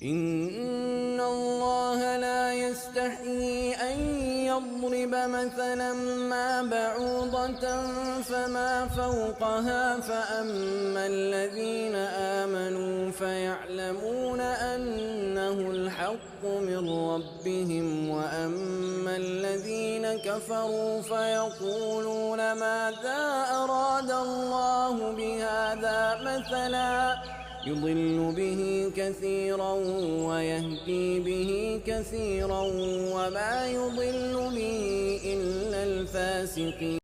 إن الله لا يستحيي أن يضرب مثلا ما بعوضة فما فوقها فأما الذين آمنوا فيعلمون أنه الحق من ربهم وأما الذين كفروا فيقولون ماذا أراد الله بهذا مثلا يضل به كثيرا ويهدي به كثيرا وما يضل به إلا الفاسقين.